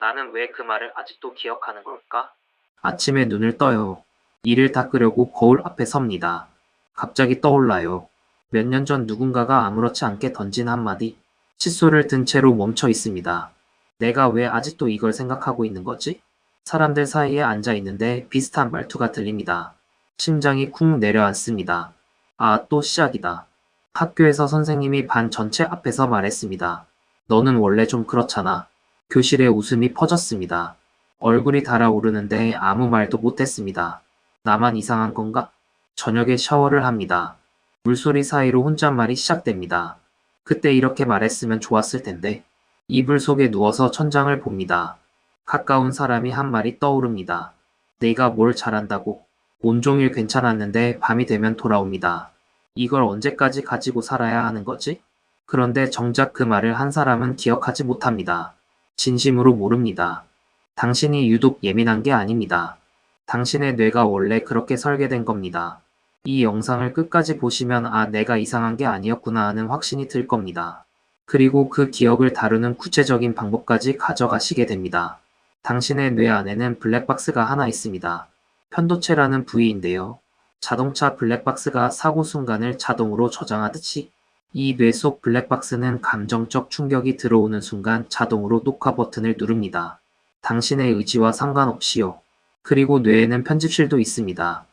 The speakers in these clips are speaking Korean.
나는 왜 그 말을 아직도 기억하는 걸까? 아침에 눈을 떠요. 이를 닦으려고 거울 앞에 섭니다. 갑자기 떠올라요. 몇 년 전 누군가가 아무렇지 않게 던진 한마디. 칫솔을 든 채로 멈춰 있습니다. 내가 왜 아직도 이걸 생각하고 있는 거지? 사람들 사이에 앉아 있는데 비슷한 말투가 들립니다. 심장이 쿵 내려앉습니다. 아, 또 시작이다. 학교에서 선생님이 반 전체 앞에서 말했습니다. 너는 원래 좀 그렇잖아. 교실에 웃음이 퍼졌습니다. 얼굴이 달아오르는데 아무 말도 못했습니다. 나만 이상한 건가? 저녁에 샤워를 합니다. 물소리 사이로 혼잣말이 시작됩니다. 그때 이렇게 말했으면 좋았을 텐데. 이불 속에 누워서 천장을 봅니다. 가까운 사람이 한 말이 떠오릅니다. 내가 뭘 잘한다고. 온종일 괜찮았는데 밤이 되면 돌아옵니다. 이걸 언제까지 가지고 살아야 하는 거지? 그런데 정작 그 말을 한 사람은 기억하지 못합니다. 진심으로 모릅니다. 당신이 유독 예민한 게 아닙니다. 당신의 뇌가 원래 그렇게 설계된 겁니다. 이 영상을 끝까지 보시면 아, 내가 이상한 게 아니었구나 하는 확신이 들 겁니다. 그리고 그 기억을 다루는 구체적인 방법까지 가져가시게 됩니다. 당신의 뇌 안에는 블랙박스가 하나 있습니다. 편도체라는 부위인데요. 자동차 블랙박스가 사고 순간을 자동으로 저장하듯이 이 뇌 속 블랙박스는 감정적 충격이 들어오는 순간 자동으로 녹화 버튼을 누릅니다. 당신의 의지와 상관없이요. 그리고 뇌에는 편집실도 있습니다.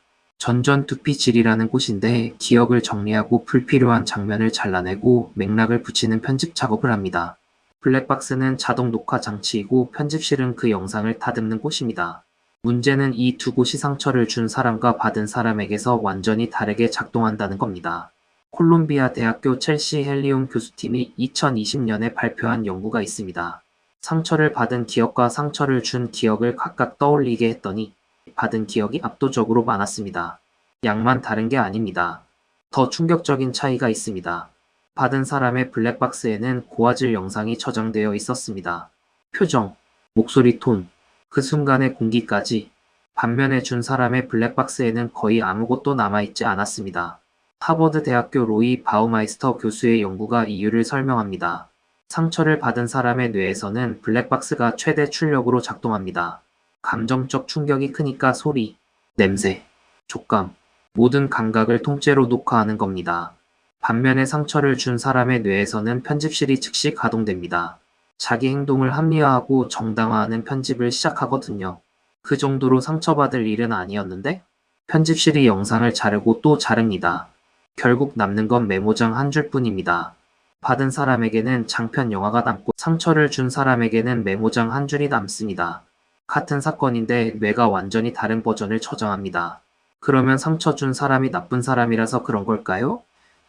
전전두피질이라는 곳인데 기억을 정리하고 불필요한 장면을 잘라내고 맥락을 붙이는 편집 작업을 합니다. 블랙박스는 자동 녹화 장치이고 편집실은 그 영상을 다듬는 곳입니다. 문제는 이 두 곳이 상처를 준 사람과 받은 사람에게서 완전히 다르게 작동한다는 겁니다. 콜롬비아 대학교 첼시 헬리온 교수팀이 2020년에 발표한 연구가 있습니다. 상처를 받은 기억과 상처를 준 기억을 각각 떠올리게 했더니 받은 기억이 압도적으로 많았습니다. 양만 다른 게 아닙니다. 더 충격적인 차이가 있습니다. 받은 사람의 블랙박스에는 고화질 영상이 저장되어 있었습니다. 표정, 목소리 톤, 그 순간의 공기까지. 반면에 준 사람의 블랙박스에는 거의 아무것도 남아있지 않았습니다. 하버드 대학교 로이 바우마이스터 교수의 연구가 이유를 설명합니다. 상처를 받은 사람의 뇌에서는 블랙박스가 최대 출력으로 작동합니다. 감정적 충격이 크니까 소리, 냄새, 촉감, 모든 감각을 통째로 녹화하는 겁니다. 반면에 상처를 준 사람의 뇌에서는 편집실이 즉시 가동됩니다. 자기 행동을 합리화하고 정당화하는 편집을 시작하거든요. 그 정도로 상처받을 일은 아니었는데? 편집실이 영상을 자르고 또 자릅니다. 결국 남는 건 메모장 한 줄뿐입니다. 받은 사람에게는 장편 영화가 남고 상처를 준 사람에게는 메모장 한 줄이 남습니다. 같은 사건인데 뇌가 완전히 다른 버전을 저장합니다. 그러면 상처 준 사람이 나쁜 사람이라서 그런 걸까요?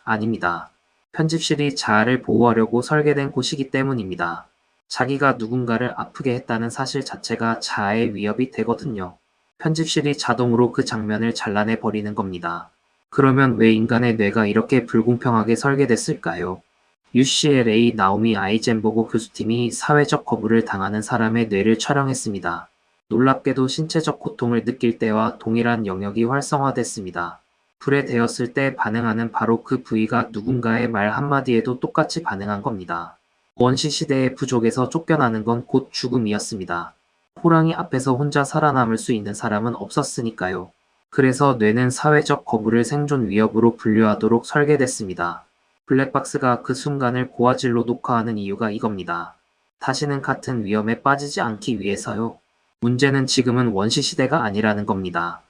아닙니다. 편집실이 자아를 보호하려고 설계된 곳이기 때문입니다. 자기가 누군가를 아프게 했다는 사실 자체가 자아의 위협이 되거든요. 편집실이 자동으로 그 장면을 잘라내 버리는 겁니다. 그러면 왜 인간의 뇌가 이렇게 불공평하게 설계됐을까요? UCLA 나오미 아이젠버거 교수팀이 사회적 거부를 당하는 사람의 뇌를 촬영했습니다. 놀랍게도 신체적 고통을 느낄 때와 동일한 영역이 활성화됐습니다. 불에 데였을 때 반응하는 바로 그 부위가 누군가의 말 한마디에도 똑같이 반응한 겁니다. 원시 시대의 부족에서 쫓겨나는 건 곧 죽음이었습니다. 호랑이 앞에서 혼자 살아남을 수 있는 사람은 없었으니까요. 그래서 뇌는 사회적 거부를 생존 위협으로 분류하도록 설계됐습니다. 블랙박스가 그 순간을 고화질로 녹화하는 이유가 이겁니다. 다시는 같은 위험에 빠지지 않기 위해서요. 문제는 지금은 원시 시대가 아니라는 겁니다.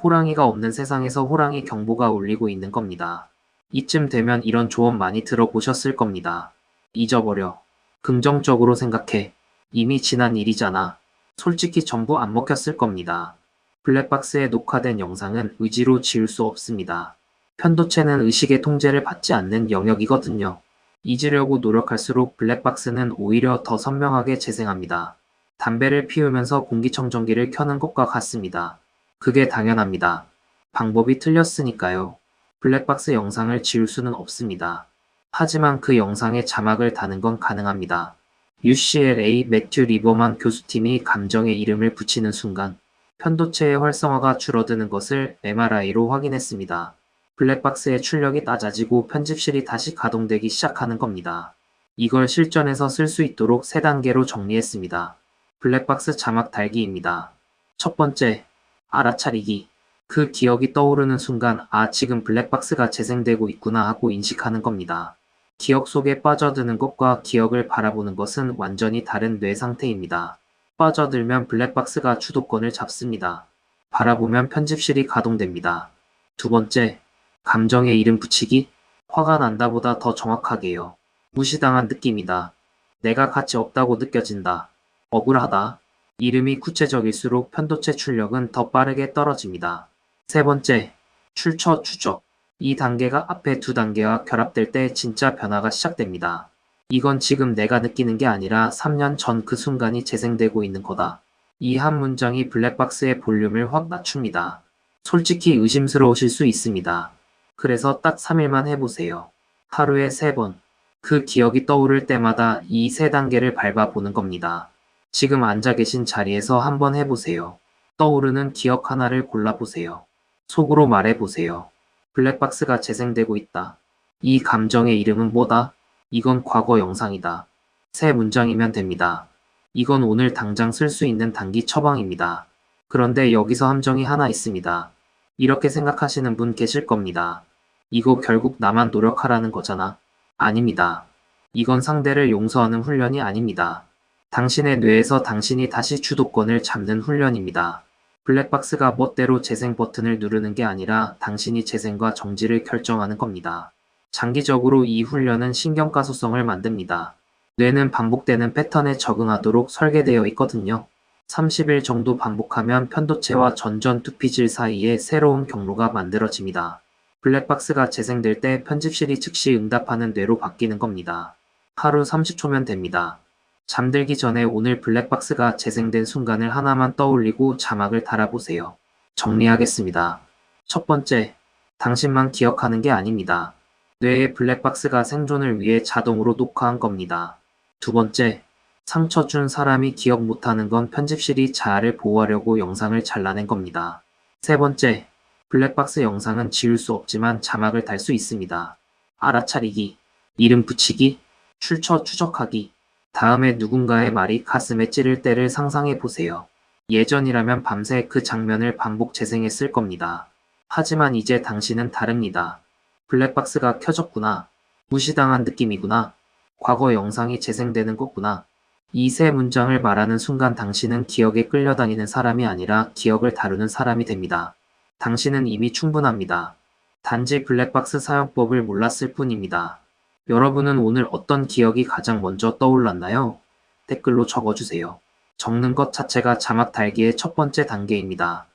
호랑이가 없는 세상에서 호랑이 경보가 울리고 있는 겁니다. 이쯤 되면 이런 조언 많이 들어보셨을 겁니다. 잊어버려. 긍정적으로 생각해. 이미 지난 일이잖아. 솔직히 전부 안 먹혔을 겁니다. 블랙박스에 녹화된 영상은 의지로 지울 수 없습니다. 편도체는 의식의 통제를 받지 않는 영역이거든요. 잊으려고 노력할수록 블랙박스는 오히려 더 선명하게 재생합니다. 담배를 피우면서 공기청정기를 켜는 것과 같습니다. 그게 당연합니다. 방법이 틀렸으니까요. 블랙박스 영상을 지울 수는 없습니다. 하지만 그 영상에 자막을 다는 건 가능합니다. UCLA 매튜 리버만 교수팀이 감정에 이름을 붙이는 순간 편도체의 활성화가 줄어드는 것을 MRI로 확인했습니다. 블랙박스의 출력이 낮아지고 편집실이 다시 가동되기 시작하는 겁니다. 이걸 실전에서 쓸 수 있도록 3단계로 정리했습니다. 블랙박스 자막 달기입니다. 첫 번째, 알아차리기. 그 기억이 떠오르는 순간, 아, 지금 블랙박스가 재생되고 있구나 하고 인식하는 겁니다. 기억 속에 빠져드는 것과 기억을 바라보는 것은 완전히 다른 뇌 상태입니다. 빠져들면 블랙박스가 주도권을 잡습니다. 바라보면 편집실이 가동됩니다. 두 번째, 감정에 이름 붙이기. 화가 난다보다 더 정확하게요. 무시당한 느낌이다. 내가 가치 없다고 느껴진다. 억울하다. 이름이 구체적일수록 편도체 출력은 더 빠르게 떨어집니다. 세 번째, 출처 추적. 이 단계가 앞에 두 단계와 결합될 때 진짜 변화가 시작됩니다. 이건 지금 내가 느끼는 게 아니라 3년 전 그 순간이 재생되고 있는 거다. 이 한 문장이 블랙박스의 볼륨을 확 낮춥니다. 솔직히 의심스러우실 수 있습니다. 그래서 딱 3일만 해보세요. 하루에 3번. 그 기억이 떠오를 때마다 이 세 단계를 밟아보는 겁니다. 지금 앉아 계신 자리에서 한번 해보세요. 떠오르는 기억 하나를 골라보세요. 속으로 말해보세요. 블랙박스가 재생되고 있다. 이 감정의 이름은 뭐다? 이건 과거 영상이다. 세 문장이면 됩니다. 이건 오늘 당장 쓸 수 있는 단기 처방입니다. 그런데 여기서 함정이 하나 있습니다. 이렇게 생각하시는 분 계실 겁니다. 이거 결국 나만 노력하라는 거잖아. 아닙니다. 이건 상대를 용서하는 훈련이 아닙니다. 당신의 뇌에서 당신이 다시 주도권을 잡는 훈련입니다. 블랙박스가 멋대로 재생 버튼을 누르는 게 아니라 당신이 재생과 정지를 결정하는 겁니다. 장기적으로 이 훈련은 신경가소성을 만듭니다. 뇌는 반복되는 패턴에 적응하도록 설계되어 있거든요. 30일 정도 반복하면 편도체와 전두피질 사이에 새로운 경로가 만들어집니다. 블랙박스가 재생될 때 편집실이 즉시 응답하는 뇌로 바뀌는 겁니다. 하루 30초면 됩니다. 잠들기 전에 오늘 블랙박스가 재생된 순간을 하나만 떠올리고 자막을 달아보세요. 정리하겠습니다. 첫 번째, 당신만 기억하는 게 아닙니다. 뇌의 블랙박스가 생존을 위해 자동으로 녹화한 겁니다. 두 번째, 상처 준 사람이 기억 못하는 건 편집실이 자아를 보호하려고 영상을 잘라낸 겁니다. 세 번째, 블랙박스 영상은 지울 수 없지만 자막을 달 수 있습니다. 알아차리기, 이름 붙이기, 출처 추적하기. 다음에 누군가의 말이 가슴에 찌를 때를 상상해 보세요. 예전이라면 밤새 그 장면을 반복 재생했을 겁니다. 하지만 이제 당신은 다릅니다. 블랙박스가 켜졌구나. 무시당한 느낌이구나. 과거 영상이 재생되는 거구나. 이 세 문장을 말하는 순간 당신은 기억에 끌려다니는 사람이 아니라 기억을 다루는 사람이 됩니다. 당신은 이미 충분합니다. 단지 블랙박스 사용법을 몰랐을 뿐입니다. 여러분은 오늘 어떤 기억이 가장 먼저 떠올랐나요? 댓글로 적어주세요. 적는 것 자체가 자막 달기의 첫 번째 단계입니다.